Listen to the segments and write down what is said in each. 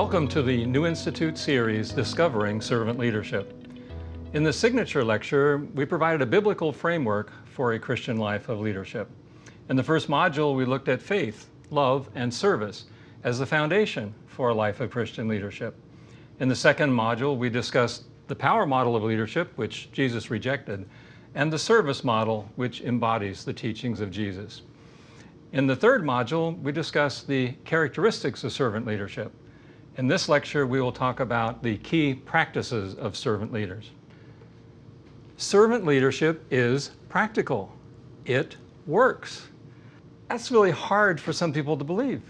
Welcome to the New Institute series, Discovering Servant Leadership. In the signature lecture, we provided a biblical framework for a Christian life of leadership. In the first module, we looked at faith, love, and service as the foundation for a life of Christian leadership. In the second module, we discussed the power model of leadership, which Jesus rejected, and the service model, which embodies the teachings of Jesus. In the third module, we discussed the characteristics of servant leadership. In this lecture, we will talk about the key practices of servant leaders. Servant leadership is practical. It works. That's really hard for some people to believe.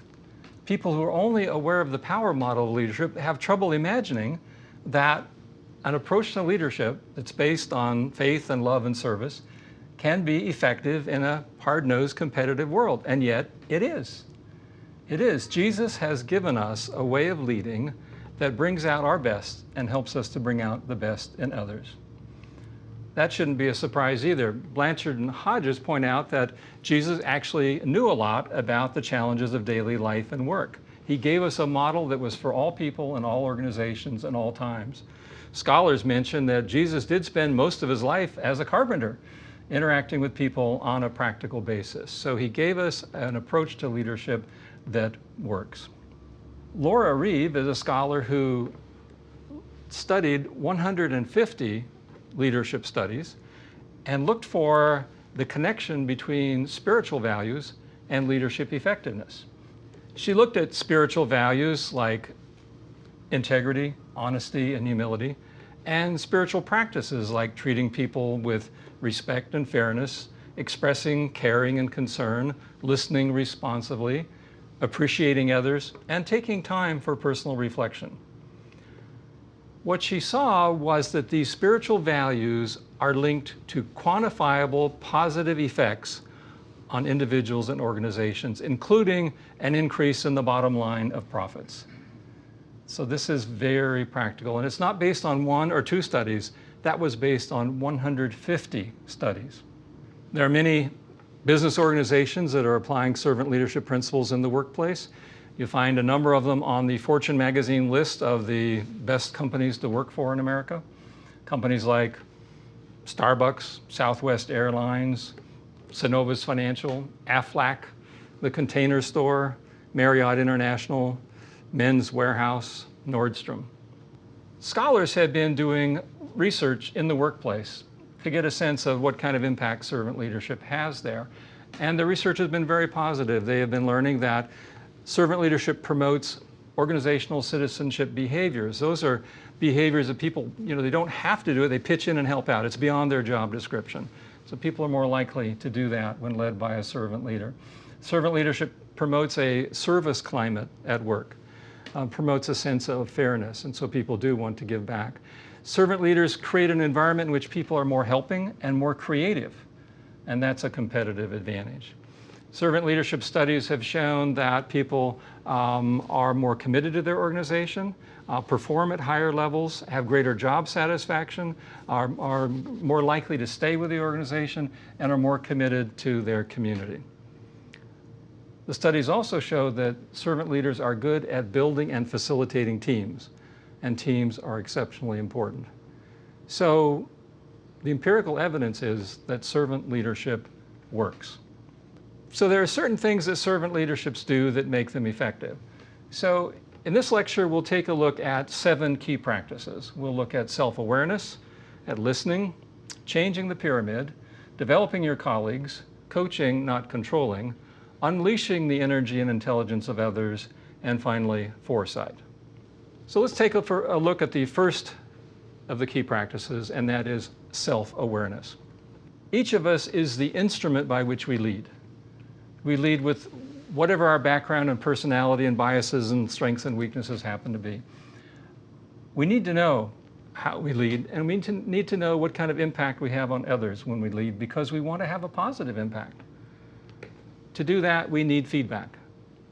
People who are only aware of the power model of leadership have trouble imagining that an approach to leadership that's based on faith and love and service can be effective in a hard-nosed competitive world, and yet it is. It is. Jesus has given us a way of leading that brings out our best and helps us to bring out the best in others. That shouldn't be a surprise either. Blanchard and Hodges point out that Jesus actually knew a lot about the challenges of daily life and work. He gave us a model that was for all people and all organizations and all times. Scholars mention that Jesus did spend most of his life as a carpenter, interacting with people on a practical basis. So he gave us an approach to leadership that works. Laura Reeve is a scholar who studied 150 leadership studies and looked for the connection between spiritual values and leadership effectiveness. She looked at spiritual values like integrity, honesty, and humility, and spiritual practices like treating people with respect and fairness, expressing caring and concern, listening responsively, appreciating others, and taking time for personal reflection. What she saw was that these spiritual values are linked to quantifiable positive effects on individuals and organizations, including an increase in the bottom line of profits. So this is very practical, and it's not based on one or two studies. That was based on 150 studies. There are many business organizations that are applying servant leadership principles in the workplace. You find a number of them on the Fortune magazine list of the best companies to work for in America. Companies like Starbucks, Southwest Airlines, Synovus Financial, Aflac, The Container Store, Marriott International, Men's Warehouse, Nordstrom. Scholars have been doing research in the workplace to get a sense of what kind of impact servant leadership has there. And the research has been very positive. They have been learning that servant leadership promotes organizational citizenship behaviors. Those are behaviors that people, they don't have to do it, they pitch in and help out. It's beyond their job description. So people are more likely to do that when led by a servant leader. Servant leadership promotes a service climate at work, promotes a sense of fairness, and so people do want to give back. Servant leaders create an environment in which people are more helping and more creative, and that's a competitive advantage. Servant leadership studies have shown that people are more committed to their organization, perform at higher levels, have greater job satisfaction, are more likely to stay with the organization, and are more committed to their community. The studies also show that servant leaders are good at building and facilitating teams, and teams are exceptionally important. So the empirical evidence is that servant leadership works. So there are certain things that servant leaderships do that make them effective. So in this lecture, we'll take a look at 7 key practices. We'll look at self-awareness, at listening, changing the pyramid, developing your colleagues, coaching, not controlling, unleashing the energy and intelligence of others, and finally, foresight. So let's take a look at the first of the key practices, and that is self-awareness. Each of us is the instrument by which we lead. We lead with whatever our background and personality and biases and strengths and weaknesses happen to be. We need to know how we lead, and we need to know what kind of impact we have on others when we lead, because we want to have a positive impact. To do that, we need feedback,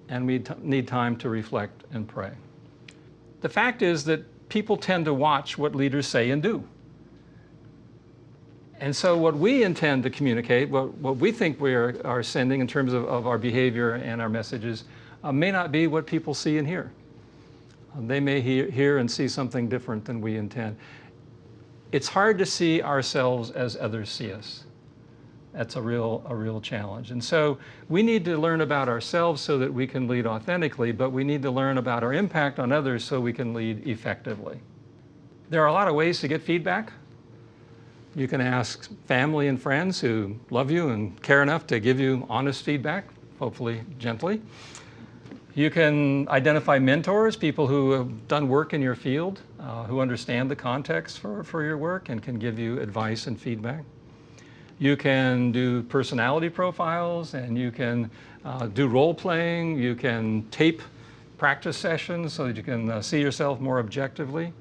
and we need time to reflect and pray. The fact is that people tend to watch what leaders say and do. And so what we intend to communicate, what we think we are sending in terms of our behavior and our messages, may not be what people see and hear. They may hear and see something different than we intend. It's hard to see ourselves as others see us. That's a real challenge. And so we need to learn about ourselves so that we can lead authentically, but we need to learn about our impact on others so we can lead effectively. There are a lot of ways to get feedback. You can ask family and friends who love you and care enough to give you honest feedback, hopefully gently. You can identify mentors, people who have done work in your field, who understand the context for your work and can give you advice and feedback. You can do personality profiles, and you can do role playing. You can tape practice sessions so that you can see yourself more objectively.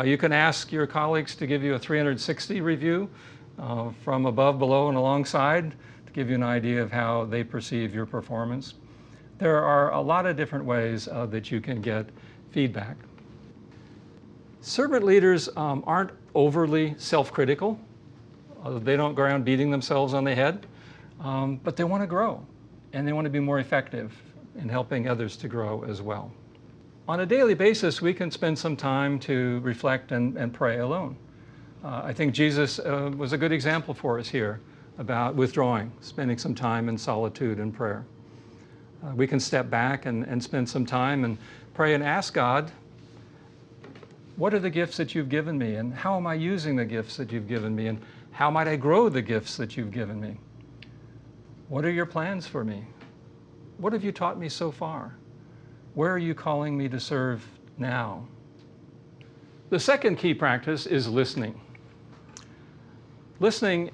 You can ask your colleagues to give you a 360 review from above, below, and alongside to give you an idea of how they perceive your performance. There are a lot of different ways that you can get feedback. Servant leaders aren't overly self-critical. They don't go around beating themselves on the head, but they want to grow, and they want to be more effective in helping others to grow as well. On a daily basis, we can spend some time to reflect and pray alone. I think Jesus was a good example for us here about withdrawing, spending some time in solitude and prayer. We can step back and spend some time and pray and ask God, what are the gifts that you've given me, and how am I using the gifts that you've given me, and how might I grow the gifts that you've given me? What are your plans for me? What have you taught me so far? Where are you calling me to serve now? The second key practice is listening. Listening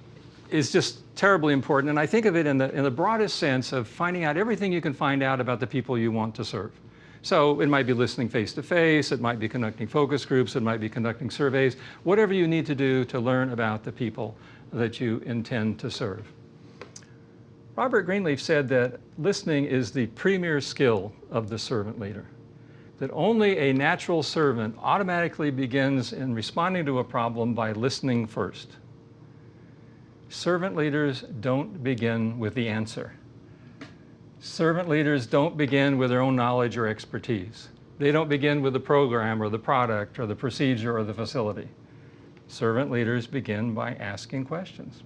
is just terribly important, and I think of it in the broadest sense of finding out everything you can find out about the people you want to serve. So it might be listening face-to-face, it might be conducting focus groups, it might be conducting surveys, whatever you need to do to learn about the people that you intend to serve. Robert Greenleaf said that listening is the premier skill of the servant leader, that only a natural servant automatically begins in responding to a problem by listening first. Servant leaders don't begin with the answer. Servant leaders don't begin with their own knowledge or expertise. They don't begin with the program or the product or the procedure or the facility. Servant leaders begin by asking questions.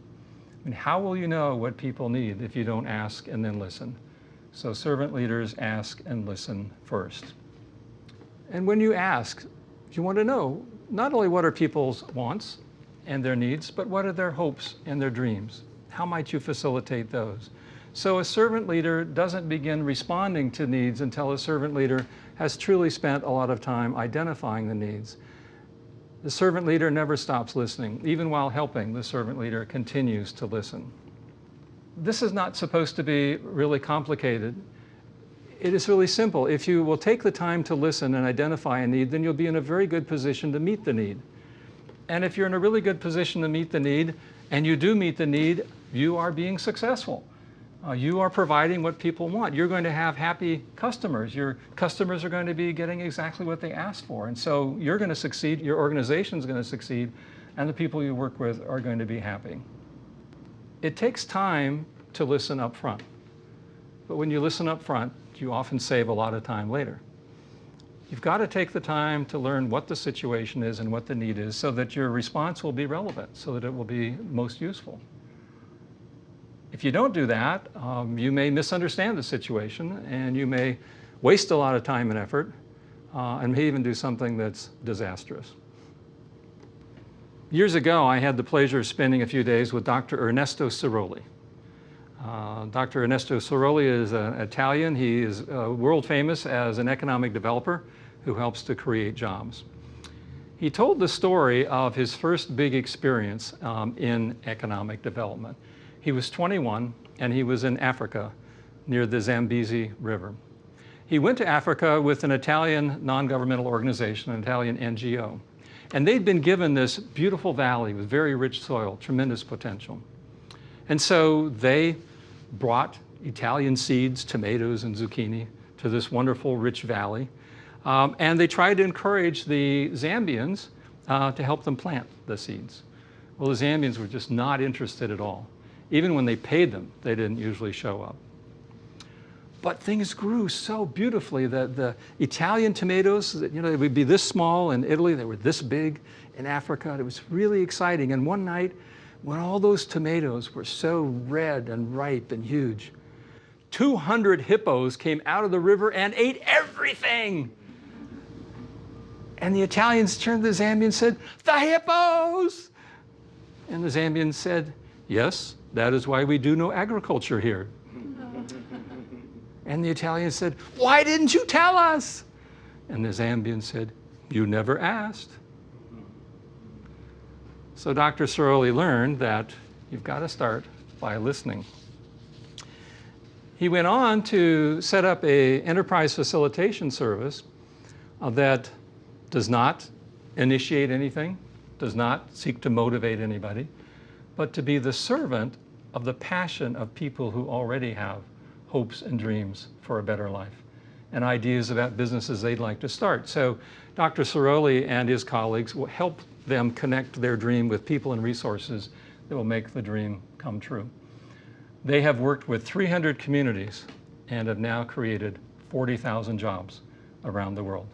I mean, how will you know what people need if you don't ask and then listen? So servant leaders ask and listen first. And when you ask, you want to know not only what are people's wants and their needs, but what are their hopes and their dreams? How might you facilitate those? So a servant leader doesn't begin responding to needs until a servant leader has truly spent a lot of time identifying the needs. The servant leader never stops listening. Even while helping, the servant leader continues to listen. This is not supposed to be really complicated. It is really simple. If you will take the time to listen and identify a need, then you'll be in a very good position to meet the need. And if you're in a really good position to meet the need, and you do meet the need, you are being successful. You are providing what people want. You're going to have happy customers. Your customers are going to be getting exactly what they asked for. And so you're going to succeed, your organization is going to succeed, and the people you work with are going to be happy. It takes time to listen up front. But when you listen up front, you often save a lot of time later. You've got to take the time to learn what the situation is and what the need is so that your response will be relevant, so that it will be most useful. If you don't do that, you may misunderstand the situation, and you may waste a lot of time and effort, and may even do something that's disastrous. Years ago, I had the pleasure of spending a few days with Dr. Ernesto Sirolli. Dr. Ernesto Sirolli is an Italian. He is world famous as an economic developer who helps to create jobs. He told the story of his first big experience in economic development. He was 21, and he was in Africa near the Zambezi River. He went to Africa with an Italian non-governmental organization, an Italian NGO. And they'd been given this beautiful valley with very rich soil, tremendous potential. And so they brought Italian seeds, tomatoes and zucchini, to this wonderful rich valley. And they tried to encourage the Zambians to help them plant the seeds. Well, the Zambians were just not interested at all. Even when they paid them, they didn't usually show up. But things grew so beautifully. The Italian tomatoes, you know, they would be this small in Italy, they were this big in Africa. It was really exciting. And one night, when all those tomatoes were so red and ripe and huge, 200 hippos came out of the river and ate everything. And the Italians turned to the Zambians and said, "The hippos!" And the Zambians said, "Yes, that is why we do no agriculture here." And the Italians said, "Why didn't you tell us?" And the Zambians said, "You never asked." So Dr. Sirolli learned that you've got to start by listening. He went on to set up an enterprise facilitation service that does not initiate anything, does not seek to motivate anybody, but to be the servant of the passion of people who already have hopes and dreams for a better life and ideas about businesses they'd like to start. So Dr. Sirolli and his colleagues will help them connect their dream with people and resources that will make the dream come true. They have worked with 300 communities and have now created 40,000 jobs around the world.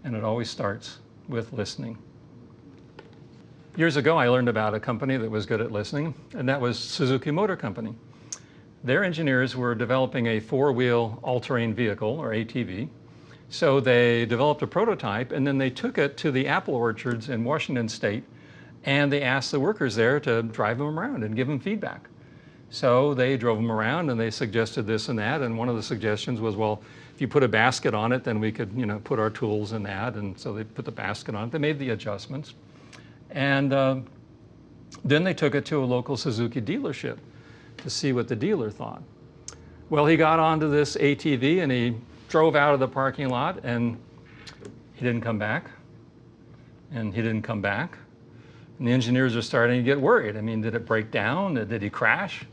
And it always starts with listening. Years ago, I learned about a company that was good at listening, and that was Suzuki Motor Company. Their engineers were developing a four-wheel all-terrain vehicle, or ATV. So they developed a prototype, and then they took it to the apple orchards in Washington State, and they asked the workers there to drive them around and give them feedback. So they drove them around, and they suggested this and that, and one of the suggestions was, well, if you put a basket on it, then we could, you know, put our tools in that, and so they put the basket on it. They made the adjustments, and then they took it to a local Suzuki dealership to see what the dealer thought. Well, he got onto this ATV, and he drove out of the parking lot, and he didn't come back, and he didn't come back. And the engineers are starting to get worried. I mean, did it break down? Did he crash?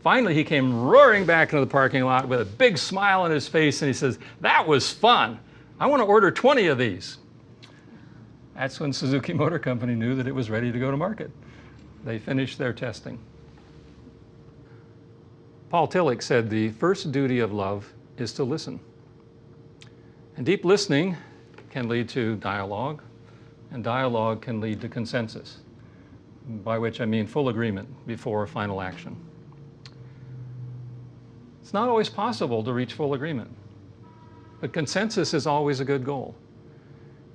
Finally, he came roaring back into the parking lot with a big smile on his face, and he says, "That was fun. I want to order 20 of these." That's when Suzuki Motor Company knew that it was ready to go to market. They finished their testing. Paul Tillich said, "The first duty of love is to listen." And deep listening can lead to dialogue, and dialogue can lead to consensus, by which I mean full agreement before final action. It's not always possible to reach full agreement, but consensus is always a good goal.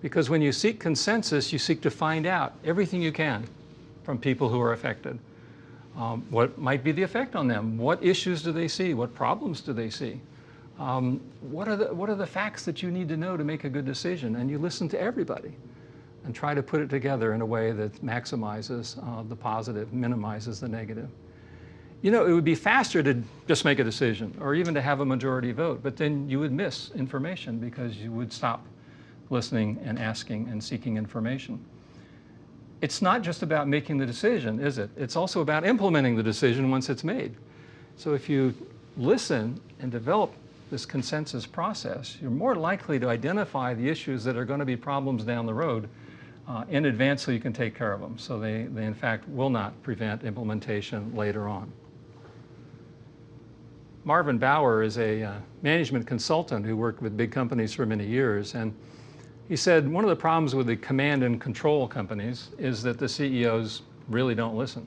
Because when you seek consensus, you seek to find out everything you can from people who are affected. What might be the effect on them? What issues do they see? What problems do they see? What are the facts that you need to know to make a good decision? And you listen to everybody and try to put it together in a way that maximizes the positive, minimizes the negative. You know, it would be faster to just make a decision or even to have a majority vote, but then you would miss information because you would stop listening and asking and seeking information. It's not just about making the decision, is it? It's also about implementing the decision once it's made. So if you listen and develop this consensus process, you're more likely to identify the issues that are going to be problems down the road in advance so you can take care of them. So they in fact will not prevent implementation later on. Marvin Bauer is a management consultant who worked with big companies for many years, and he said one of the problems with the command and control companies is that the CEOs really don't listen.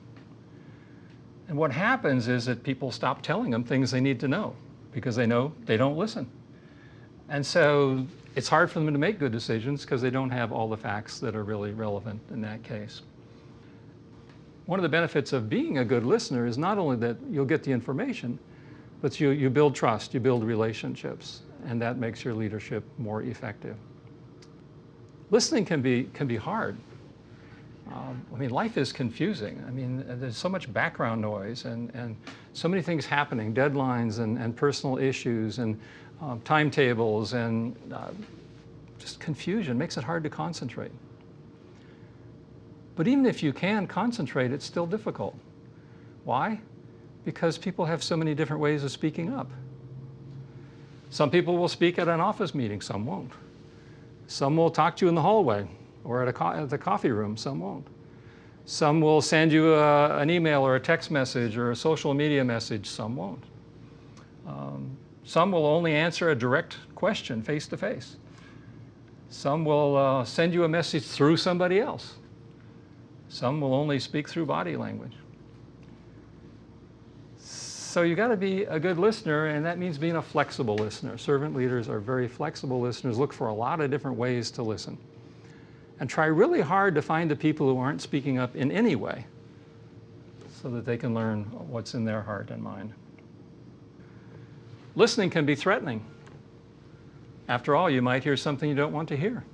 And what happens is that people stop telling them things they need to know because they know they don't listen. And so it's hard for them to make good decisions because they don't have all the facts that are really relevant in that case. One of the benefits of being a good listener is not only that you'll get the information, but you build trust, you build relationships, and that makes your leadership more effective. Listening can be hard. I mean, life is confusing. I mean, there's so much background noise and so many things happening, deadlines and personal issues and timetables and just confusion makes it hard to concentrate. But even if you can concentrate, it's still difficult. Why? Because people have so many different ways of speaking up. Some people will speak at an office meeting, some won't. Some will talk to you in the hallway or at the coffee room, some won't. Some will send you an email or a text message or a social media message, some won't. Some will only answer a direct question face to face. Some will send you a message through somebody else. Some will only speak through body language. So you got to be a good listener, and that means being a flexible listener. Servant leaders are very flexible listeners. Look for a lot of different ways to listen. And try really hard to find the people who aren't speaking up in any way so that they can learn what's in their heart and mind. Listening can be threatening. After all, you might hear something you don't want to hear.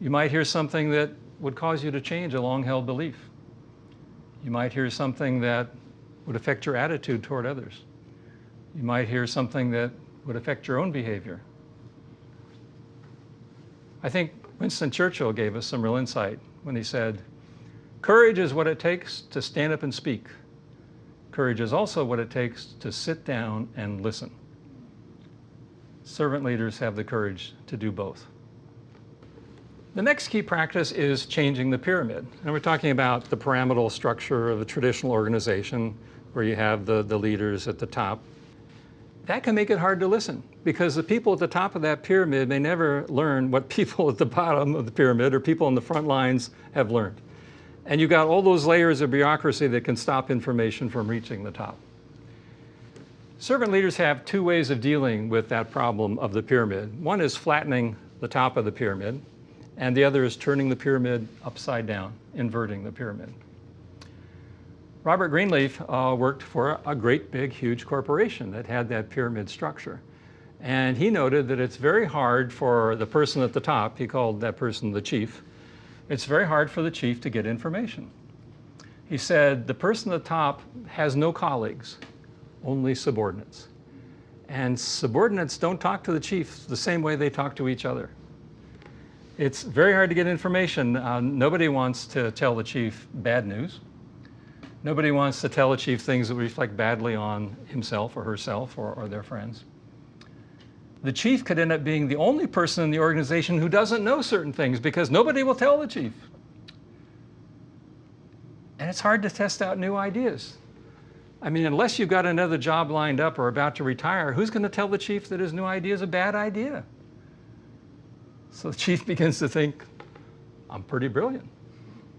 You might hear something that would cause you to change a long-held belief. You might hear something that would affect your attitude toward others. You might hear something that would affect your own behavior. I think Winston Churchill gave us some real insight when he said, "Courage is what it takes to stand up and speak. Courage is also what it takes to sit down and listen." Servant leaders have the courage to do both. The next key practice is changing the pyramid. And we're talking about the pyramidal structure of a traditional organization where you have the leaders at the top. That can make it hard to listen because the people at the top of that pyramid may never learn what people at the bottom of the pyramid or people on the front lines have learned. And you've got all those layers of bureaucracy that can stop information from reaching the top. Servant leaders have two ways of dealing with that problem of the pyramid. One is flattening the top of the pyramid, and the other is turning the pyramid upside down, inverting the pyramid. Robert Greenleaf worked for a great big huge corporation that had that pyramid structure. And he noted that it's very hard for the person at the top, he called that person the chief, it's very hard for the chief to get information. He said the person at the top has no colleagues, only subordinates. And subordinates don't talk to the chief the same way they talk to each other. It's very hard to get information. Nobody wants to tell the chief bad news. Nobody wants to tell the chief things that reflect badly on himself or herself or their friends. The chief could end up being the only person in the organization who doesn't know certain things because nobody will tell the chief. And it's hard to test out new ideas. I mean, unless you've got another job lined up or about to retire, who's going to tell the chief that his new idea is a bad idea? So the chief begins to think, I'm pretty brilliant.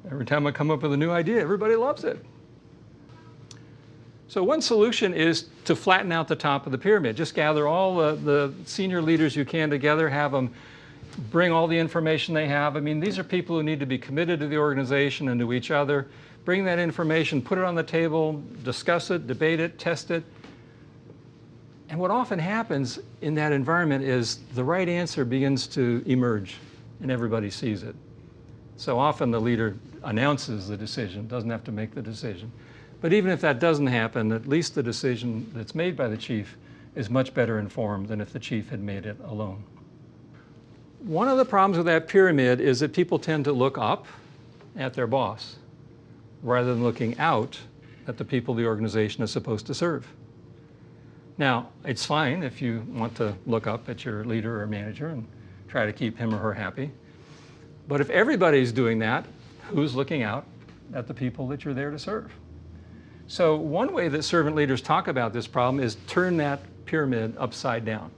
Every time I come up with a new idea, everybody loves it. So one solution is to flatten out the top of the pyramid. Just gather all the senior leaders you can together, have them bring all the information they have. I mean, these are people who need to be committed to the organization and to each other. Bring that information, put it on the table, discuss it, debate it, test it. And what often happens in that environment is the right answer begins to emerge and everybody sees it. So often the leader announces the decision, doesn't have to make the decision. But even if that doesn't happen, at least the decision that's made by the chief is much better informed than if the chief had made it alone. One of the problems with that pyramid is that people tend to look up at their boss rather than looking out at the people the organization is supposed to serve. Now, it's fine if you want to look up at your leader or manager and try to keep him or her happy. But if everybody's doing that, who's looking out at the people that you're there to serve? So one way that servant leaders talk about this problem is turn that pyramid upside down.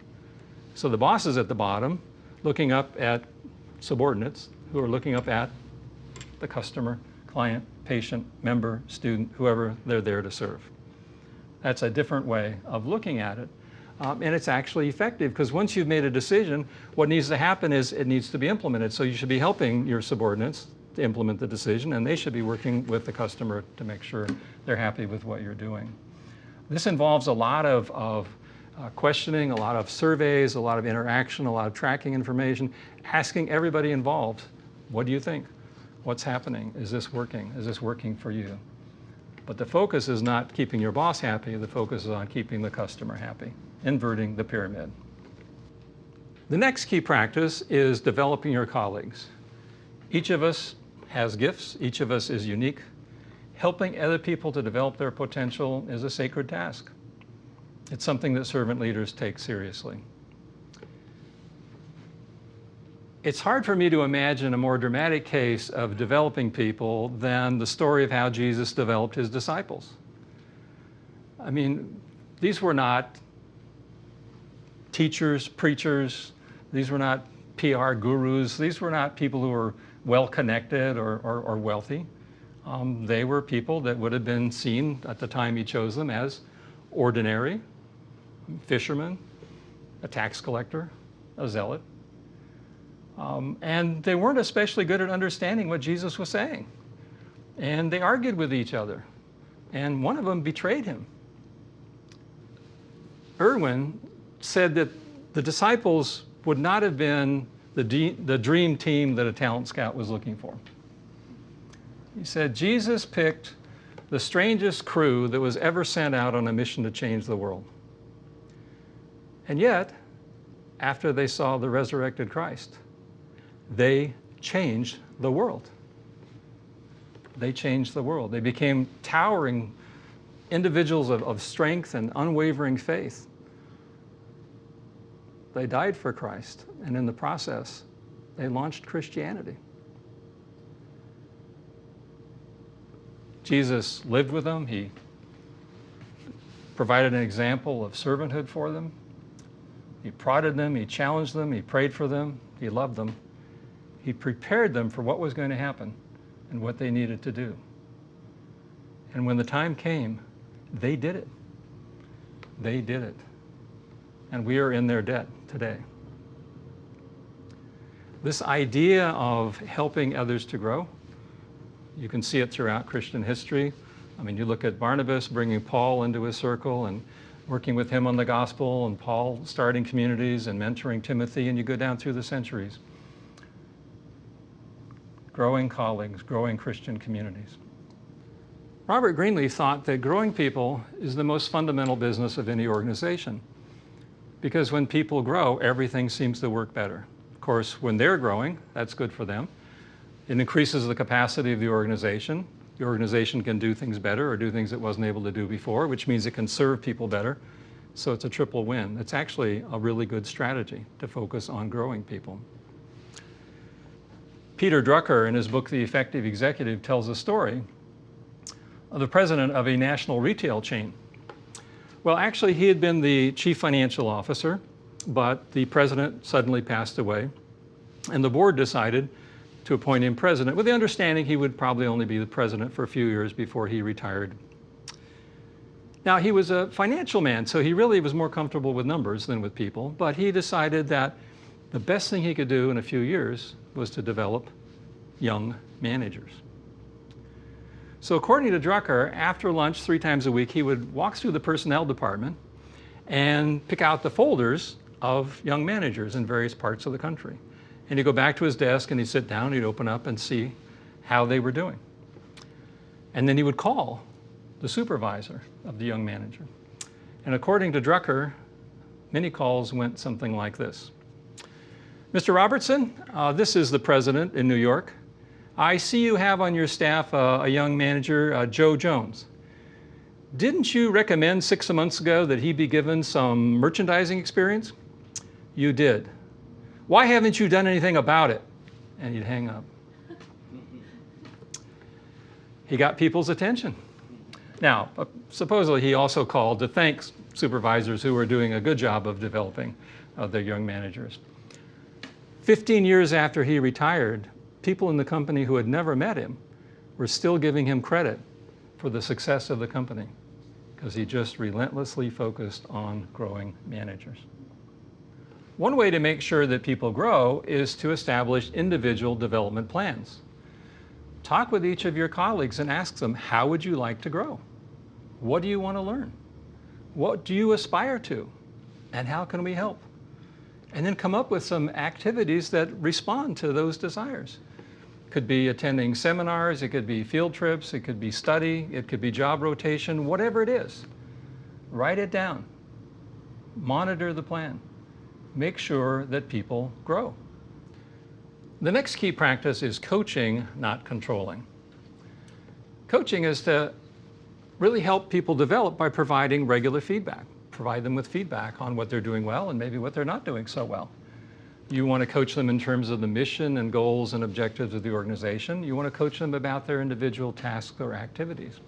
So the boss is at the bottom, looking up at subordinates who are looking up at the customer, client, patient, member, student, whoever they're there to serve. That's a different way of looking at it. And it's actually effective because once you've made a decision, what needs to happen is it needs to be implemented. So you should be helping your subordinates to implement the decision, and they should be working with the customer to make sure they're happy with what you're doing. This involves a lot of questioning, a lot of surveys, a lot of interaction, a lot of tracking information, asking everybody involved, what do you think? What's happening? Is this working? Is this working for you? But the focus is not keeping your boss happy, the focus is on keeping the customer happy, inverting the pyramid. The next key practice is developing your colleagues. Each of us has gifts, each of us is unique. Helping other people to develop their potential is a sacred task. It's something that servant leaders take seriously. It's hard for me to imagine a more dramatic case of developing people than the story of how Jesus developed his disciples. I mean, these were not teachers, preachers. These were not PR gurus. These were not people who were well-connected or wealthy. They were people that would have been seen at the time he chose them as ordinary, fishermen, a tax collector, a zealot. And they weren't especially good at understanding what Jesus was saying. And they argued with each other. And one of them betrayed him. Irwin said that the disciples would not have been the dream team that a talent scout was looking for. He said Jesus picked the strangest crew that was ever sent out on a mission to change the world. And yet, after they saw the resurrected Christ, they changed the world. They changed the world. They became towering individuals of strength and unwavering faith. They died for Christ, and in the process, they launched Christianity. Jesus lived with them. He provided an example of servanthood for them. He prodded them, he challenged them, he prayed for them, he loved them. He prepared them for what was going to happen and what they needed to do. And when the time came, they did it. They did it. And we are in their debt today. This idea of helping others to grow, you can see it throughout Christian history. I mean, you look at Barnabas bringing Paul into his circle and working with him on the gospel, and Paul starting communities and mentoring Timothy, and you go down through the centuries. Growing colleagues, growing Christian communities. Robert Greenleaf thought that growing people is the most fundamental business of any organization, because when people grow, everything seems to work better. Of course, when they're growing, that's good for them. It increases the capacity of the organization. The organization can do things better or do things it wasn't able to do before, which means it can serve people better. So it's a triple win. It's actually a really good strategy to focus on growing people. Peter Drucker, in his book, The Effective Executive, tells a story of the president of a national retail chain. Well, actually, he had been the chief financial officer, but the president suddenly passed away, and the board decided to appoint him president with the understanding he would probably only be the president for a few years before he retired. Now, he was a financial man, so he really was more comfortable with numbers than with people, but he decided that the best thing he could do in a few years was to develop young managers. So according to Drucker, after lunch 3 times a week, he would walk through the personnel department and pick out the folders of young managers in various parts of the country. And he'd go back to his desk and he'd sit down, he'd open up and see how they were doing. And then he would call the supervisor of the young manager. And according to Drucker, many calls went something like this. Mr. Robertson, this is the president in New York. I see you have on your staff a young manager, Joe Jones. Didn't you recommend 6 months ago that he be given some merchandising experience? You did. Why haven't you done anything about it? And he'd hang up. He got people's attention. Now, supposedly he also called to thank supervisors who were doing a good job of developing their young managers. 15 years after he retired, people in the company who had never met him were still giving him credit for the success of the company because he just relentlessly focused on growing managers. One way to make sure that people grow is to establish individual development plans. Talk with each of your colleagues and ask them, how would you like to grow? What do you want to learn? What do you aspire to? And how can we help? And then come up with some activities that respond to those desires. It could be attending seminars, it could be field trips, it could be study, it could be job rotation, whatever it is. Write it down. Monitor the plan. Make sure that people grow. The next key practice is coaching, not controlling. Coaching is to really help people develop by providing regular feedback. Provide them with feedback on what they're doing well and maybe what they're not doing so well. You want to coach them in terms of the mission and goals and objectives of the organization. You want to coach them about their individual tasks or activities.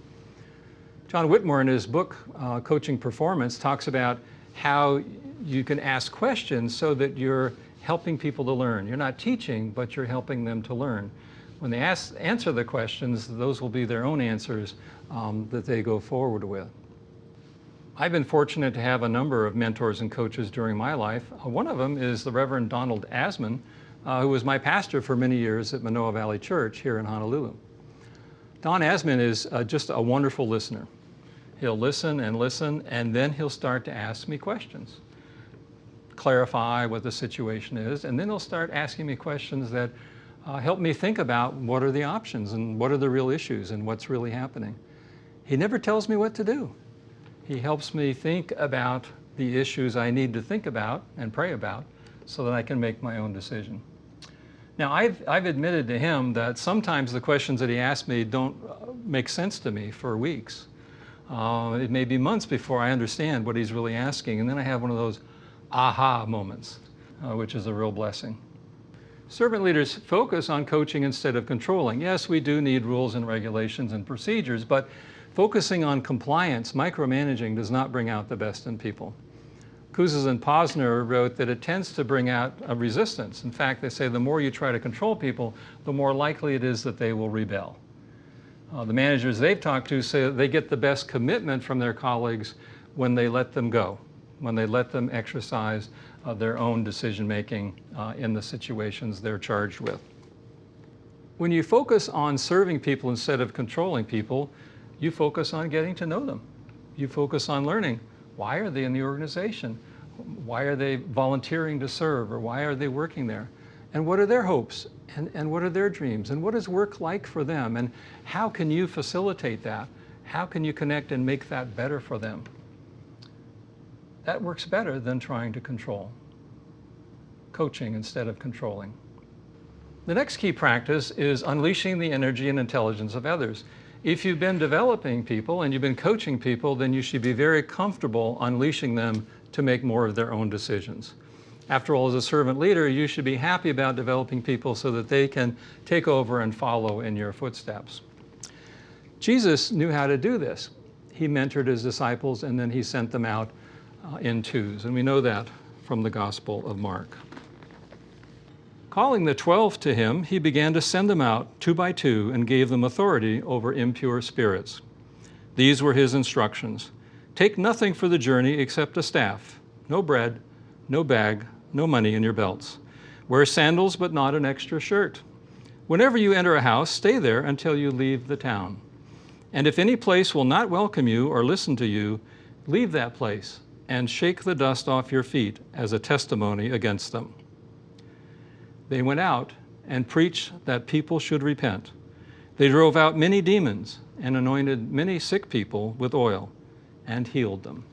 John Whitmore, in his book, Coaching Performance, talks about how you can ask questions so that you're helping people to learn. You're not teaching, but you're helping them to learn. When they answer the questions, those will be their own answers that they go forward with. I've been fortunate to have a number of mentors and coaches during my life. One of them is the Reverend Donald Asman, who was my pastor for many years at Manoa Valley Church here in Honolulu. Don Asman is just a wonderful listener. He'll listen, and then he'll start to ask me questions, clarify what the situation is, and then he'll start asking me questions that help me think about what are the options and what are the real issues and what's really happening. He never tells me what to do. He helps me think about the issues I need to think about and pray about so that I can make my own decision. Now, I've admitted to him that sometimes the questions that he asks me don't make sense to me for weeks. It may be months before I understand what he's really asking, and then I have one of those aha moments, which is a real blessing. Servant leaders focus on coaching instead of controlling. Yes, we do need rules and regulations and procedures, but focusing on compliance, micromanaging, does not bring out the best in people. Kouzes and Posner wrote that it tends to bring out a resistance. In fact, they say the more you try to control people, the more likely it is that they will rebel. The managers they've talked to say that they get the best commitment from their colleagues when they let them go, when they let them exercise their own decision-making in the situations they're charged with. When you focus on serving people instead of controlling people, you focus on getting to know them. You focus on learning. Why are they in the organization? Why are they volunteering to serve, or why are they working there? And what are their hopes? And what are their dreams? And what is work like for them? And how can you facilitate that? How can you connect and make that better for them? That works better than trying to control. Coaching instead of controlling. The next key practice is unleashing the energy and intelligence of others. If you've been developing people and you've been coaching people, then you should be very comfortable unleashing them to make more of their own decisions. After all, as a servant leader, you should be happy about developing people so that they can take over and follow in your footsteps. Jesus knew how to do this. He mentored his disciples, and then he sent them out in twos, and we know that from the Gospel of Mark. Calling the 12 to him, he began to send them out 2 by 2 and gave them authority over impure spirits. These were his instructions. Take nothing for the journey except a staff, no bread, no bag, no money in your belts. Wear sandals, but not an extra shirt. Whenever you enter a house, stay there until you leave the town. And if any place will not welcome you or listen to you, leave that place and shake the dust off your feet as a testimony against them. They went out and preached that people should repent. They drove out many demons and anointed many sick people with oil and healed them.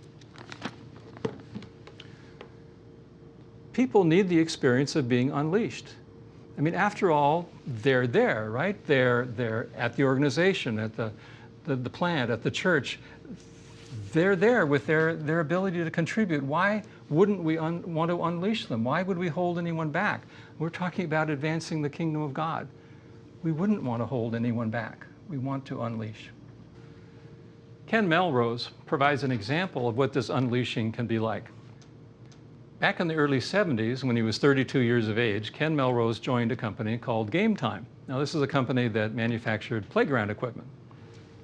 People need the experience of being unleashed. I mean, after all, they're there, right? They're at the organization, at the plant, at the church. They're there with their ability to contribute. Why wouldn't we want to unleash them? Why would we hold anyone back? We're talking about advancing the kingdom of God. We wouldn't want to hold anyone back. We want to unleash. Ken Melrose provides an example of what this unleashing can be like. Back in the early 70s, when he was 32 years of age, Ken Melrose joined a company called Game Time. Now, this is a company that manufactured playground equipment.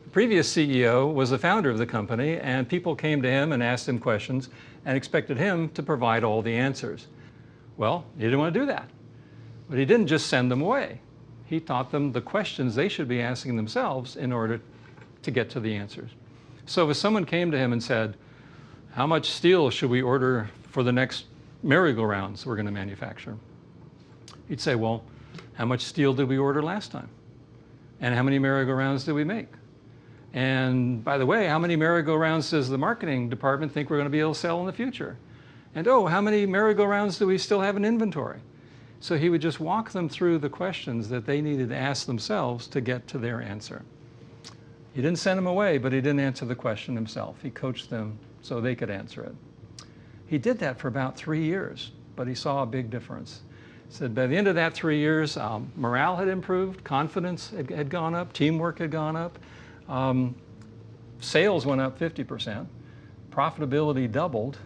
The previous CEO was the founder of the company, and people came to him and asked him questions and expected him to provide all the answers. Well, he didn't want to do that. But he didn't just send them away. He taught them the questions they should be asking themselves in order to get to the answers. So if someone came to him and said, how much steel should we order for the next merry-go-rounds we're going to manufacture? He'd say, well, how much steel did we order last time? And how many merry-go-rounds did we make? And by the way, how many merry-go-rounds does the marketing department think we're going to be able to sell in the future? And oh, how many merry-go-rounds do we still have in inventory? So he would just walk them through the questions that they needed to ask themselves to get to their answer. He didn't send them away, but he didn't answer the question himself. He coached them so they could answer it. He did that for about 3 years, but he saw a big difference. He said by the end of that 3 years, morale had improved, confidence had gone up, teamwork had gone up, sales went up 50%, profitability doubled,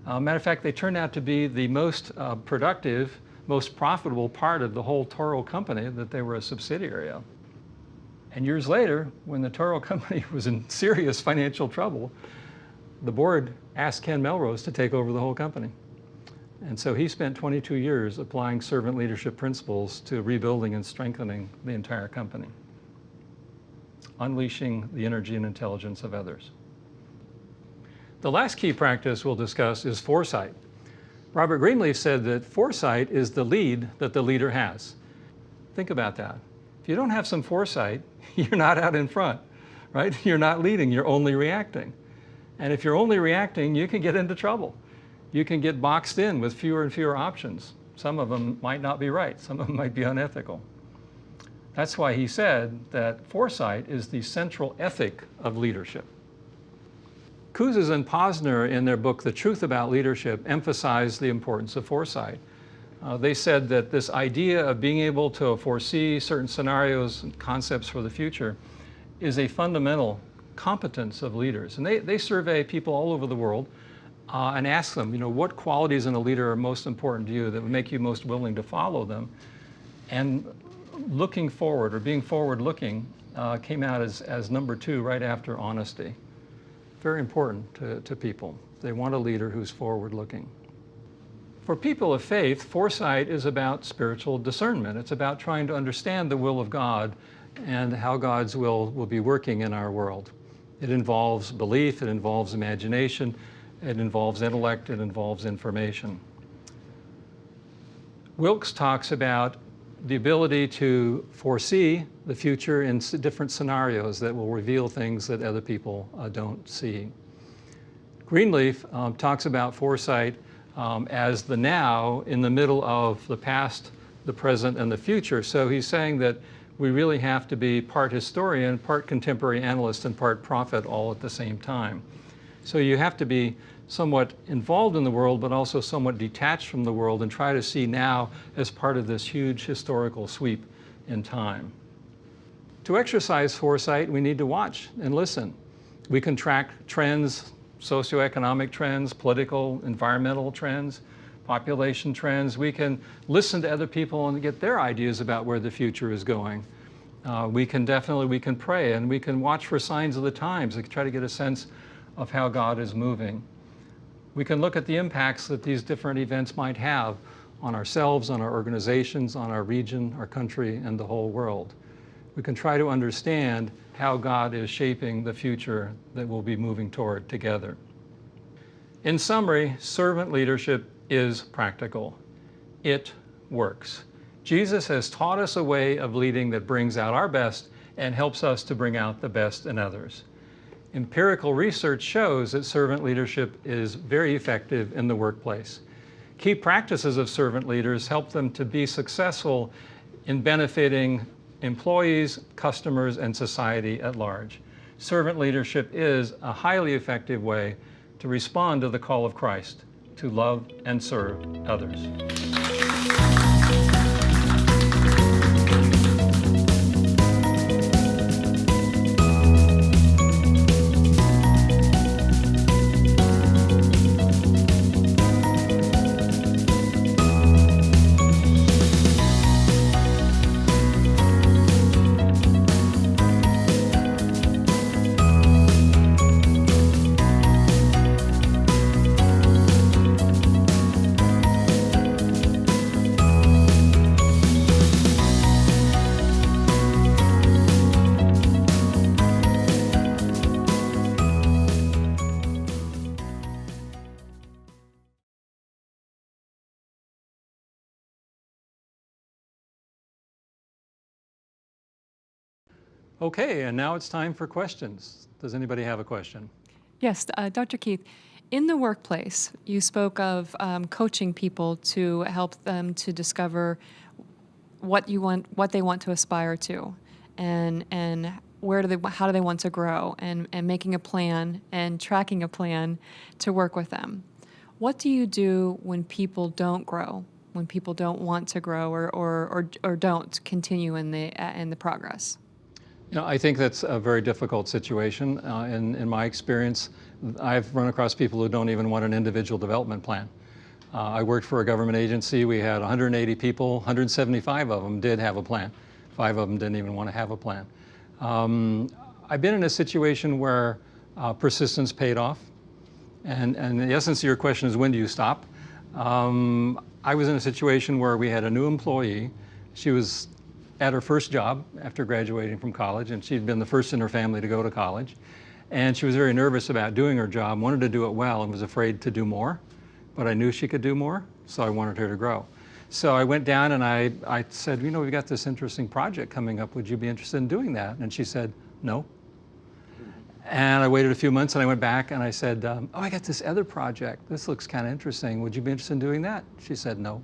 Matter of fact, they turned out to be the most productive, most profitable part of the whole Toro company that they were a subsidiary of. And years later, when the Toro company was in serious financial trouble, the board asked Ken Melrose to take over the whole company. And so he spent 22 years applying servant leadership principles to rebuilding and strengthening the entire company, unleashing the energy and intelligence of others. The last key practice we'll discuss is foresight. Robert Greenleaf said that foresight is the lead that the leader has. Think about that. If you don't have some foresight, you're not out in front, right? You're not leading, you're only reacting. And if you're only reacting, you can get into trouble. You can get boxed in with fewer and fewer options. Some of them might not be right. Some of them might be unethical. That's why he said that foresight is the central ethic of leadership. Kouzes and Posner, in their book, The Truth About Leadership, emphasized the importance of foresight. They said that this idea of being able to foresee certain scenarios and concepts for the future is a fundamental competence of leaders. And they survey people all over the world and ask them, what qualities in a leader are most important to you that would make you most willing to follow them? And looking forward, or being forward-looking, came out as number 2 right after honesty. Very important to people. They want a leader who's forward-looking. For people of faith, foresight is about spiritual discernment. It's about trying to understand the will of God and how God's will be working in our world. It involves belief, it involves imagination, it involves intellect, it involves information. Wilkes talks about the ability to foresee the future in different scenarios that will reveal things that other people don't see. Greenleaf talks about foresight as the now in the middle of the past, the present, and the future. So he's saying that we really have to be part historian, part contemporary analyst, and part prophet all at the same time. So you have to be somewhat involved in the world, but also somewhat detached from the world and try to see now as part of this huge historical sweep in time. To exercise foresight, we need to watch and listen. We can track trends, socioeconomic trends, political, environmental trends, population trends. We can listen to other people and get their ideas about where the future is going. We can pray, and we can watch for signs of the times and try to get a sense of how God is moving. We can look at the impacts that these different events might have on ourselves, on our organizations, on our region, our country, and the whole world. We can try to understand how God is shaping the future that we'll be moving toward together. In summary, servant leadership is practical. It works. Jesus has taught us a way of leading that brings out our best and helps us to bring out the best in others. Empirical research shows that servant leadership is very effective in the workplace. Key practices of servant leaders help them to be successful in benefiting employees, customers, and society at large. Servant leadership is a highly effective way to respond to the call of Christ to love and serve others. Okay, and now it's time for questions. Does anybody have a question? Yes, Dr. Keith, in the workplace, you spoke of coaching people to help them to discover what they want to aspire to, and how do they want to grow, and making a plan and tracking a plan to work with them. What do you do when people don't grow, when people don't want to grow or don't continue in the progress? I think that's a very difficult situation. In my experience, I've run across people who don't even want an individual development plan. I worked for a government agency. We had 180 people, 175 of them did have a plan. 5 of them didn't even want to have a plan. I've been in a situation where persistence paid off. And the essence of your question is, when do you stop? I was in a situation where we had a new employee. She was at her first job after graduating from college, and she'd been the first in her family to go to college. And she was very nervous about doing her job, wanted to do it well, and was afraid to do more. But I knew she could do more, so I wanted her to grow. So I went down and I said, we've got this interesting project coming up. Would you be interested in doing that? And she said, no. And I waited a few months and I went back and I said, I got this other project. This looks kind of interesting. Would you be interested in doing that? She said no.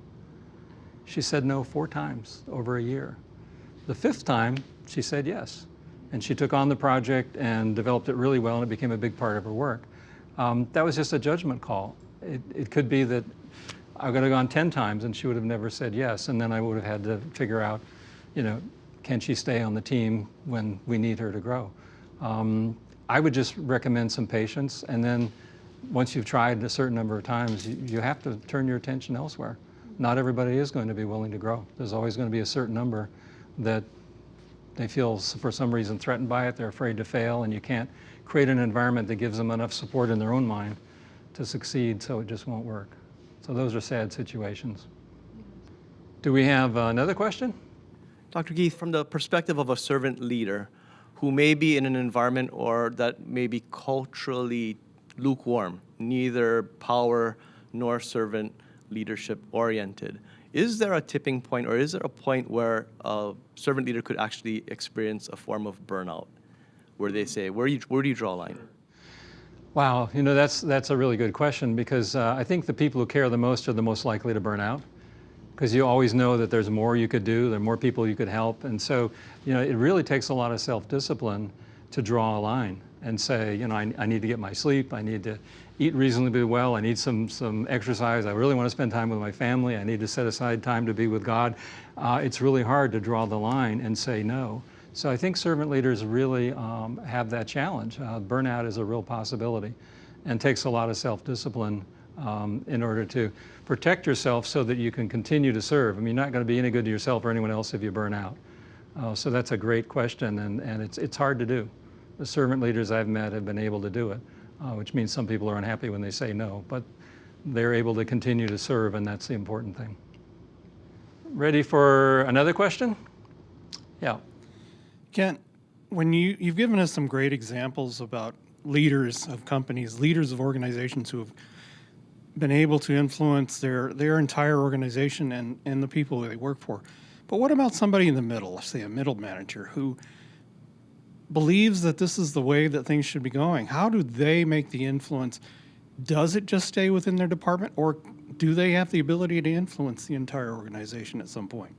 She said no 4 times over a year. The 5th time, she said yes. And she took on the project and developed it really well, and it became a big part of her work. That was just a judgment call. It could be that I would have gone 10 times and she would have never said yes, and then I would have had to figure out, can she stay on the team when we need her to grow? I would just recommend some patience, and then once you've tried a certain number of times, you have to turn your attention elsewhere. Not everybody is going to be willing to grow. There's always going to be a certain number that they feel for some reason threatened by it, they're afraid to fail, and you can't create an environment that gives them enough support in their own mind to succeed, so it just won't work. So those are sad situations. Do we have another question? Dr. Keith, from the perspective of a servant leader who may be in an environment or that may be culturally lukewarm, neither power nor servant leadership oriented, is there a tipping point, or is there a point where a servant leader could actually experience a form of burnout, where they say, where do you draw a line? Wow, that's a really good question, because I think the people who care the most are the most likely to burn out, because you always know that there's more you could do, there are more people you could help, and so it really takes a lot of self-discipline to draw a line and say, I need to get my sleep, I need to eat reasonably well, I need some exercise, I really want to spend time with my family, I need to set aside time to be with God. It's really hard to draw the line and say no. So I think servant leaders really have that challenge. Burnout is a real possibility and takes a lot of self-discipline in order to protect yourself so that you can continue to serve. I mean, you're not going to be any good to yourself or anyone else if you burn out. So that's a great question, and it's hard to do. The servant leaders I've met have been able to do it, which means some people are unhappy when they say no, but they're able to continue to serve, and that's the important thing. Ready for another question? Yeah. Ken, when you've given us some great examples about leaders of companies, leaders of organizations who have been able to influence their entire organization and the people they work for. But what about somebody in the middle, let's say a middle manager, who believes that this is the way that things should be going? How do they make the influence? Does it just stay within their department, or do they have the ability to influence the entire organization at some point?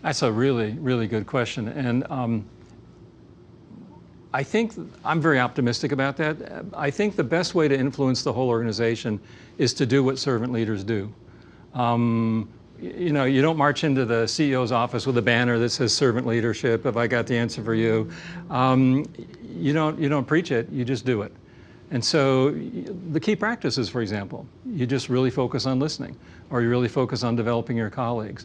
That's a really, really good question. And I think I'm very optimistic about that. I think the best way to influence the whole organization is to do what servant leaders do. You don't march into the CEO's office with a banner that says servant leadership, have I got the answer for you. You don't preach it, you just do it. And so the key practices, for example, you just really focus on listening, or you really focus on developing your colleagues.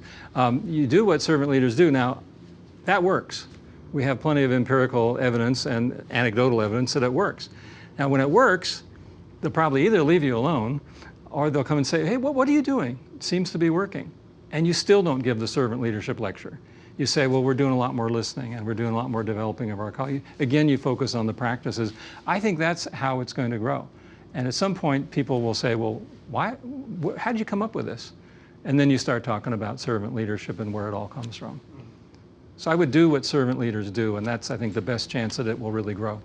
You do what servant leaders do. Now, that works. We have plenty of empirical evidence and anecdotal evidence that it works. Now, when it works, they'll probably either leave you alone, or they'll come and say, hey, what are you doing? It seems to be working. And you still don't give the servant leadership lecture. You say, well, we're doing a lot more listening and we're doing a lot more developing of our colleagues. Again, you focus on the practices. I think that's how it's going to grow. And at some point, people will say, well, how did you come up with this? And then you start talking about servant leadership and where it all comes from. So I would do what servant leaders do, and that's, I think, the best chance that it will really grow.